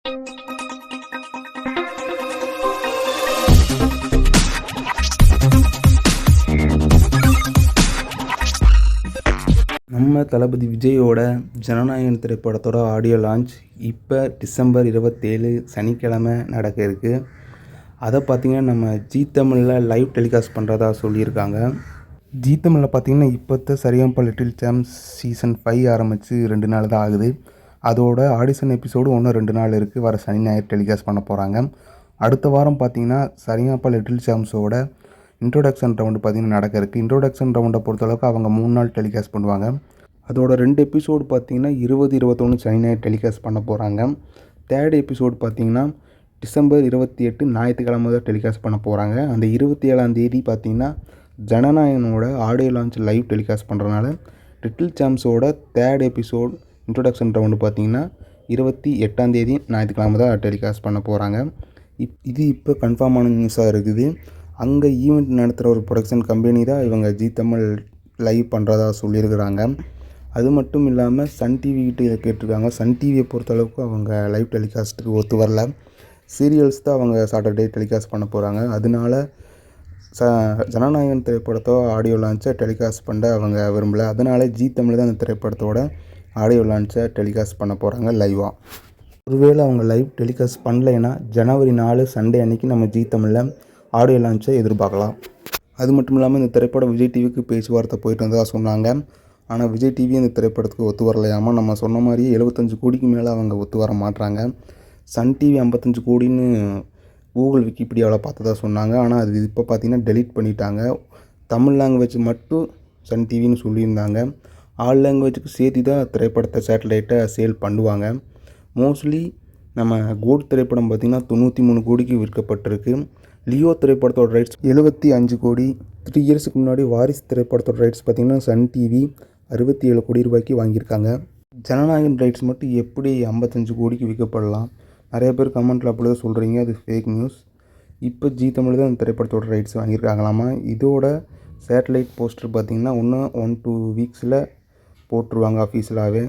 நம்ம தளபதி விஜயோட ஜனநாயகன் திரைப்படத்தோட ஆடியோ லான்ச் இப்போ டிசம்பர் 27 சனிக்கிழமை நடக்க இருக்குது. அதை பார்த்திங்கன்னா நம்ம ஜீ தமிழில் லைவ் டெலிகாஸ்ட் பண்ணுறதா சொல்லியிருக்காங்க. ஜீ தமிழில் பார்த்திங்கன்னா இப்போத்த சரிகமபா லிட்டில் சாம்ப்ஸ் சீசன் 5 ஆரம்பித்து 2 நாள் தான் ஆகுது. அதோட ஆடிஷன் எபிசோடு இன்னும் 2 நாள் இருக்குது. வர சனி ஞாயிறு டெலிகாஸ்ட் பண்ண போகிறாங்க. அடுத்த வாரம் பார்த்திங்கன்னா சரிகமபா லிட்டில் சாம்ப்ஸோட இன்ட்ரோடக்ஷன் ரவுண்டு பார்த்திங்கன்னா நடக்க இருக்குது. இன்ட்ரோடக்ஷன் ரவுண்டை பொறுத்தளவுக்கு அவங்க 3 நாள் டெலிகாஸ்ட் பண்ணுவாங்க. அதோட 2 எபிசோடு பார்த்திங்கன்னா 20-21 சனி ஞாயிறு டெலிகாஸ்ட் பண்ண போகிறாங்க. தேர்ட் எபிசோடு பார்த்திங்கன்னா டிசம்பர் 28 ஞாயிற்றுக்கிழமை தான் டெலிகாஸ்ட் பண்ண போகிறாங்க. அந்த 27ஆம் தேதி பார்த்திங்கன்னா ஜனநாயகனோட ஆடியோ லான்ச் லைவ் டெலிகாஸ்ட் பண்ணுறதுனால லிட்டில் சாம்ப்ஸோட தேர்ட் எபிசோட் இன்ட்ரோடக்ஷன் ரவுண்டு பார்த்திங்கன்னா 28ஆம் தேதி ஞாயிற்றுக்கிழமை தான் டெலிகாஸ்ட் பண்ண போகிறாங்க. இது இப்போ கன்ஃபார்மான நியூஸாக இருக்குது. அங்கே ஈவெண்ட் நடத்துகிற ஒரு ப்ரொடக்ஷன் கம்பெனி தான் இவங்க ஜீ தமிழ் லைவ் பண்ணுறதா சொல்லியிருக்கிறாங்க. அது மட்டும் இல்லாமல் சன் டிவி கிட்ட இதை கேட்டிருக்காங்க. சன் டிவியை பொறுத்தளவுக்கு அவங்க லைவ் டெலிகாஸ்ட்டுக்கு ஒத்து வரல. சீரியல்ஸ் தான் அவங்க சாட்டர்டே டெலிகாஸ்ட் பண்ண போகிறாங்க. அதனால ஜனநாயகன் திரைப்படத்தோ ஆடியோ லான்ச்சை டெலிகாஸ்ட் பண்ண அவங்க விரும்பலை. அதனால ஜீ தமிழ் தான் அந்த திரைப்படத்தோட ஆடியோ லான்ச்சை டெலிகாஸ்ட் பண்ண போகிறாங்க லைவாக. ஒருவேளை அவங்க லைவ் டெலிகாஸ்ட் பண்ணலைன்னா ஜனவரி 4 சண்டே அன்றைக்கி நம்ம ஜீ தமிழில் ஆடியோ லான்ச்சை எதிர்பார்க்கலாம். அது மட்டும் இல்லாமல் இந்த திரைப்படம் விஜய் டிவிக்கு பேச்சுவார்த்தை போயிட்டு வந்ததாக சொன்னாங்க. ஆனால் விஜய் டிவி இந்த திரைப்படத்துக்கு ஒத்து வரலையாமா. நம்ம சொன்ன மாதிரியே 75 கோடிக்கு மேலே அவங்க ஒத்து வர மாட்டுறாங்க. சன் டிவி 55 கோடின்னு கூகுள் விக்கிபீடியாவில் பார்த்ததா சொன்னாங்க. ஆனால் அது இப்போ பார்த்திங்கன்னா டெலீட் பண்ணிட்டாங்க. தமிழ் லாங்குவேஜ் மட்டும் சன் டிவின்னு சொல்லியிருந்தாங்க. ஆல் லாங்குவேஜுக்கு சேர்த்து தான் திரைப்படத்தை சேட்டலைட்டை சேல் பண்ணுவாங்க. மோஸ்ட்லி நம்ம கோட் திரைப்படம் பார்த்திங்கன்னா 93 கோடிக்கு விற்கப்பட்டிருக்கு. லியோ திரைப்படத்தோட ரைட்ஸ் 75 கோடி. 3 இயர்ஸுக்கு முன்னாடி வாரிசு திரைப்படத்தோட ரைட்ஸ் பார்த்திங்கன்னா சன் டிவி 67 கோடி ரூபாய்க்கு வாங்கியிருக்காங்க. ஜனநாயகன் ரைட்ஸ் மட்டும் எப்படி 55 கோடிக்கு விற்கப்படலாம்? நிறைய பேர் கமெண்ட்டில் அப்படி தான் சொல்கிறீங்க. அது ஃபேக் நியூஸ். இப்போ ஜீ தமிழ் தான் அந்த திரைப்படத்தோட ரைட்ஸ் வாங்கியிருக்காங்களாமா. இதோட சேட்டலைட் போஸ்டர் பார்த்திங்கன்னா இன்னும் 1-2 வீக்ஸில் போட்டுருவாங்க அஃபீஷியலாகவே.